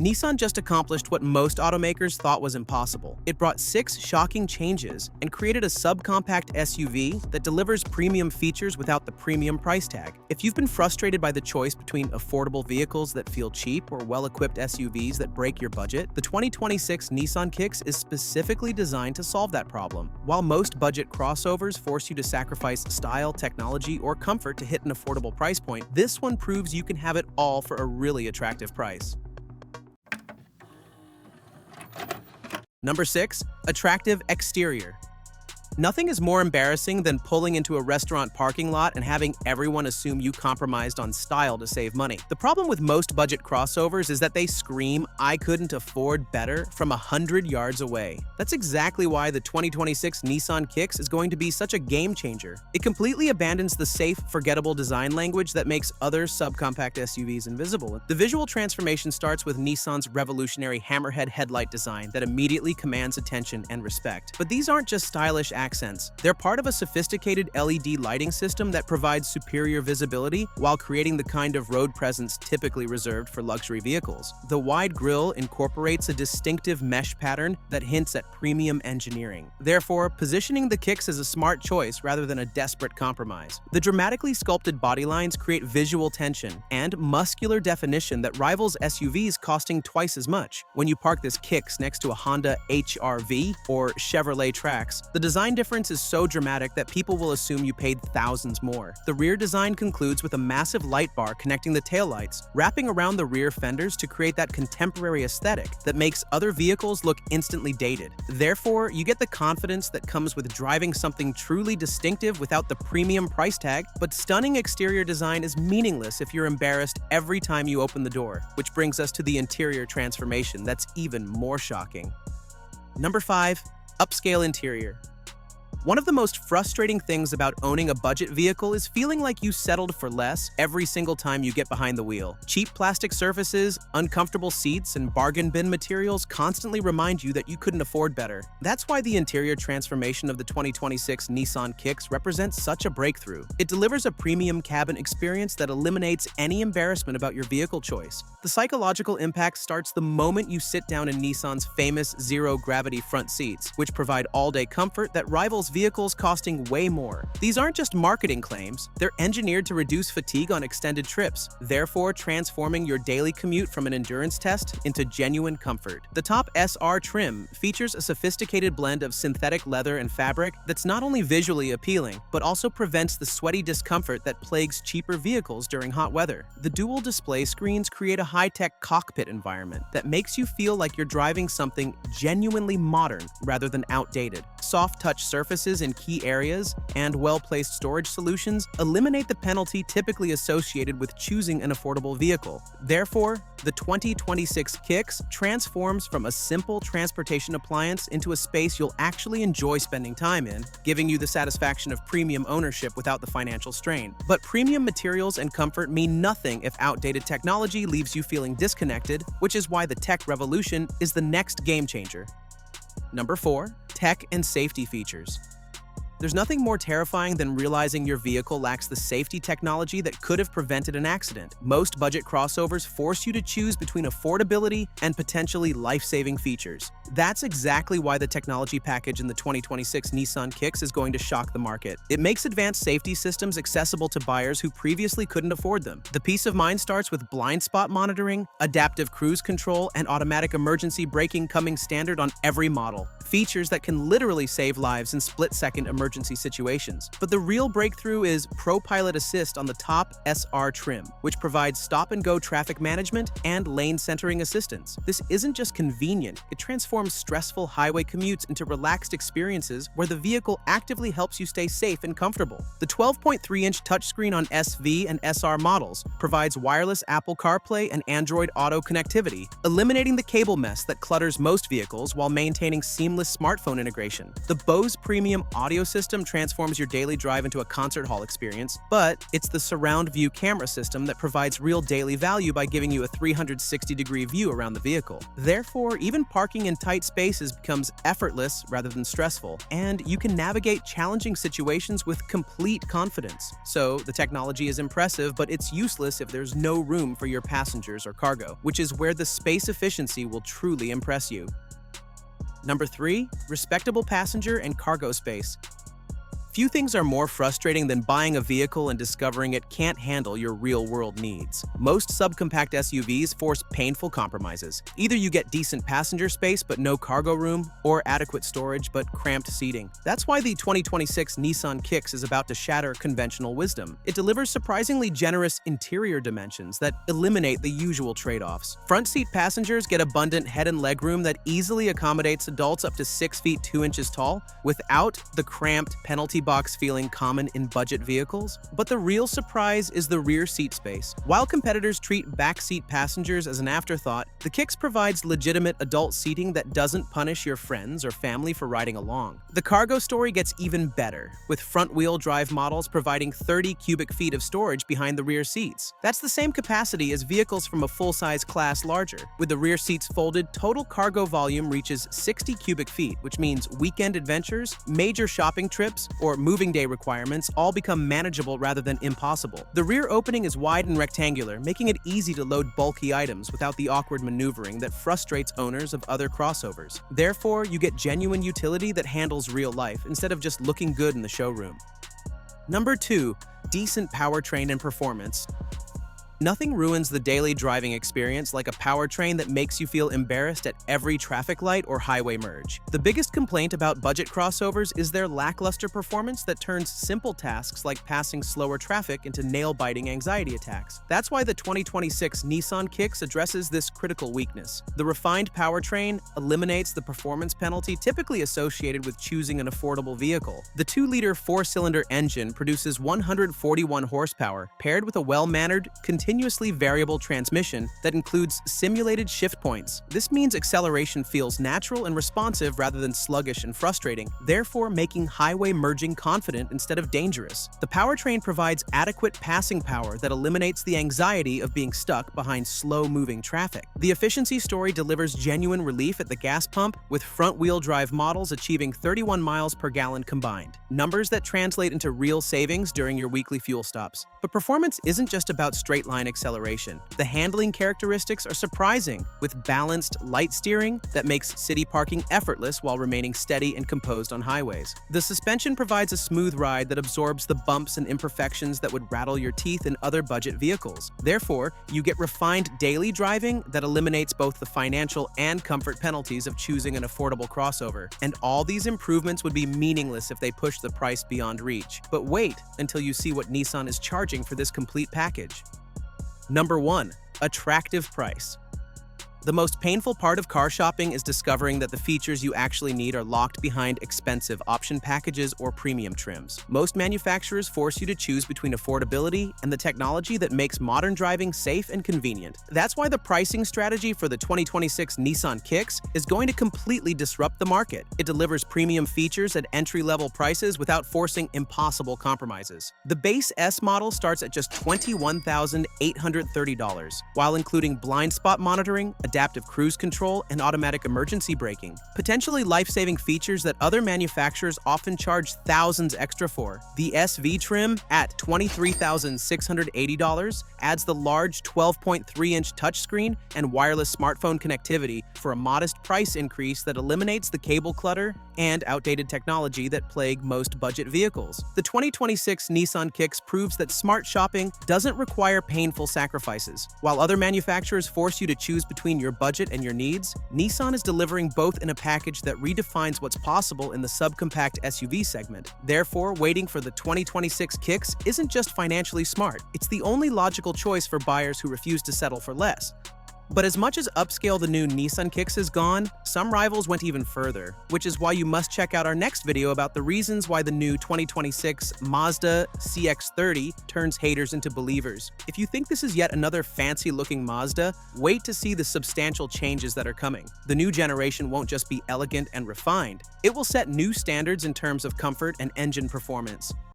Nissan just accomplished what most automakers thought was impossible. It brought 6 shocking changes and created a subcompact SUV that delivers premium features without the premium price tag. If you've been frustrated by the choice between affordable vehicles that feel cheap or well-equipped SUVs that break your budget, the 2026 Nissan Kicks is specifically designed to solve that problem. While most budget crossovers force you to sacrifice style, technology, or comfort to hit an affordable price point, this one proves you can have it all for a really attractive price. Number 6. Attractive exterior. Nothing is more embarrassing than pulling into a restaurant parking lot and having everyone assume you compromised on style to save money. The problem with most budget crossovers is that they scream, "I couldn't afford better," from 100 yards away. That's exactly why the 2026 Nissan Kicks is going to be such a game changer. It completely abandons the safe, forgettable design language that makes other subcompact SUVs invisible. The visual transformation starts with Nissan's revolutionary hammerhead headlight design that immediately commands attention and respect. But these aren't just stylish accents. They're part of a sophisticated LED lighting system that provides superior visibility while creating the kind of road presence typically reserved for luxury vehicles. The wide grille incorporates a distinctive mesh pattern that hints at premium engineering. Therefore, positioning the Kicks as a smart choice rather than a desperate compromise. The dramatically sculpted body lines create visual tension and muscular definition that rivals SUVs costing twice as much. When you park this Kicks next to a Honda HR-V or Chevrolet Trax, the design difference is so dramatic that people will assume you paid thousands more. The rear design concludes with a massive light bar connecting the taillights, wrapping around the rear fenders to create that contemporary aesthetic that makes other vehicles look instantly dated. Therefore, you get the confidence that comes with driving something truly distinctive without the premium price tag, but stunning exterior design is meaningless if you're embarrassed every time you open the door, which brings us to the interior transformation that's even more shocking. Number 5. Upscale interior. One of the most frustrating things about owning a budget vehicle is feeling like you settled for less every single time you get behind the wheel. Cheap plastic surfaces, uncomfortable seats, and bargain bin materials constantly remind you that you couldn't afford better. That's why the interior transformation of the 2026 Nissan Kicks represents such a breakthrough. It delivers a premium cabin experience that eliminates any embarrassment about your vehicle choice. The psychological impact starts the moment you sit down in Nissan's famous zero-gravity front seats, which provide all-day comfort that rivals vehicles costing way more. These aren't just marketing claims, they're engineered to reduce fatigue on extended trips, therefore transforming your daily commute from an endurance test into genuine comfort. The top SR trim features a sophisticated blend of synthetic leather and fabric that's not only visually appealing, but also prevents the sweaty discomfort that plagues cheaper vehicles during hot weather. The dual display screens create a high-tech cockpit environment that makes you feel like you're driving something genuinely modern rather than outdated. Soft-touch surfaces in key areas and well-placed storage solutions eliminate the penalty typically associated with choosing an affordable vehicle. Therefore, the 2026 Kicks transforms from a simple transportation appliance into a space you'll actually enjoy spending time in, giving you the satisfaction of premium ownership without the financial strain. But premium materials and comfort mean nothing if outdated technology leaves you feeling disconnected, which is why the tech revolution is the next game changer. Number 4. Tech and safety features. There's nothing more terrifying than realizing your vehicle lacks the safety technology that could have prevented an accident. Most budget crossovers force you to choose between affordability and potentially life-saving features. That's exactly why the technology package in the 2026 Nissan Kicks is going to shock the market. It makes advanced safety systems accessible to buyers who previously couldn't afford them. The peace of mind starts with blind spot monitoring, adaptive cruise control, and automatic emergency braking coming standard on every model. Features that can literally save lives in split-second emergency situations. But the real breakthrough is Pro Pilot Assist on the top SR trim, which provides stop-and-go traffic management and lane centering assistance. This isn't just convenient, it transforms stressful highway commutes into relaxed experiences where the vehicle actively helps you stay safe and comfortable. The 12.3-inch touchscreen on SV and SR models provides wireless Apple CarPlay and Android Auto connectivity, eliminating the cable mess that clutters most vehicles while maintaining seamless smartphone integration. The Bose premium audio system transforms your daily drive into a concert hall experience, but it's the surround view camera system that provides real daily value by giving you a 360-degree view around the vehicle. Therefore, even parking in tight tight spaces becomes effortless rather than stressful, and you can navigate challenging situations with complete confidence. So, the technology is impressive, but it's useless if there's no room for your passengers or cargo, which is where the space efficiency will truly impress you. Number 3. Respectable passenger and cargo space. Few things are more frustrating than buying a vehicle and discovering it can't handle your real-world needs. Most subcompact SUVs force painful compromises. Either you get decent passenger space but no cargo room, or adequate storage but cramped seating. That's why the 2026 Nissan Kicks is about to shatter conventional wisdom. It delivers surprisingly generous interior dimensions that eliminate the usual trade-offs. Front seat passengers get abundant head and leg room that easily accommodates adults up to 6 feet 2 inches tall without the cramped penalty box feeling common in budget vehicles. But the real surprise is the rear seat space. While competitors treat backseat passengers as an afterthought, the Kicks provides legitimate adult seating that doesn't punish your friends or family for riding along. The cargo story gets even better, with front-wheel drive models providing 30 cubic feet of storage behind the rear seats. That's the same capacity as vehicles from a full-size class larger. With the rear seats folded, total cargo volume reaches 60 cubic feet, which means weekend adventures, major shopping trips, or moving day requirements all become manageable rather than impossible. The rear opening is wide and rectangular, making it easy to load bulky items without the awkward maneuvering that frustrates owners of other crossovers. Therefore, you get genuine utility that handles real life instead of just looking good in the showroom. Number 2. Decent powertrain and performance. Nothing ruins the daily driving experience like a powertrain that makes you feel embarrassed at every traffic light or highway merge. The biggest complaint about budget crossovers is their lackluster performance that turns simple tasks like passing slower traffic into nail-biting anxiety attacks. That's why the 2026 Nissan Kicks addresses this critical weakness. The refined powertrain eliminates the performance penalty typically associated with choosing an affordable vehicle. The 2-liter 4-cylinder engine produces 141 horsepower, paired with a well-mannered, continuously variable transmission that includes simulated shift points. This means acceleration feels natural and responsive rather than sluggish and frustrating, therefore making highway merging confident instead of dangerous. The powertrain provides adequate passing power that eliminates the anxiety of being stuck behind slow-moving traffic. The efficiency story delivers genuine relief at the gas pump, with front-wheel drive models achieving 31 miles per gallon combined. Numbers that translate into real savings during your weekly fuel stops. But performance isn't just about straight-line acceleration. The handling characteristics are surprising, with balanced, light steering that makes city parking effortless while remaining steady and composed on highways. The suspension provides a smooth ride that absorbs the bumps and imperfections that would rattle your teeth in other budget vehicles. Therefore, you get refined daily driving that eliminates both the financial and comfort penalties of choosing an affordable crossover. And all these improvements would be meaningless if they push the price beyond reach. But wait until you see what Nissan is charging for this complete package. Number 1. Attractive price. The most painful part of car shopping is discovering that the features you actually need are locked behind expensive option packages or premium trims. Most manufacturers force you to choose between affordability and the technology that makes modern driving safe and convenient. That's why the pricing strategy for the 2026 Nissan Kicks is going to completely disrupt the market. It delivers premium features at entry-level prices without forcing impossible compromises. The base S model starts at just $21,830, while including blind spot monitoring, adaptive cruise control, and automatic emergency braking, potentially life-saving features that other manufacturers often charge thousands extra for. The SV trim, at $23,680, adds the large 12.3-inch touchscreen and wireless smartphone connectivity for a modest price increase that eliminates the cable clutter and outdated technology that plague most budget vehicles. The 2026 Nissan Kicks proves that smart shopping doesn't require painful sacrifices. While other manufacturers force you to choose between your budget and your needs, Nissan is delivering both in a package that redefines what's possible in the subcompact SUV segment. Therefore, waiting for the 2026 Kicks isn't just financially smart, it's the only logical choice for buyers who refuse to settle for less. But as much as upscale the new Nissan Kicks has gone, some rivals went even further, which is why you must check out our next video about the reasons why the new 2026 Mazda CX-30 turns haters into believers. If you think this is yet another fancy-looking Mazda, wait to see the substantial changes that are coming. The new generation won't just be elegant and refined, it will set new standards in terms of comfort and engine performance.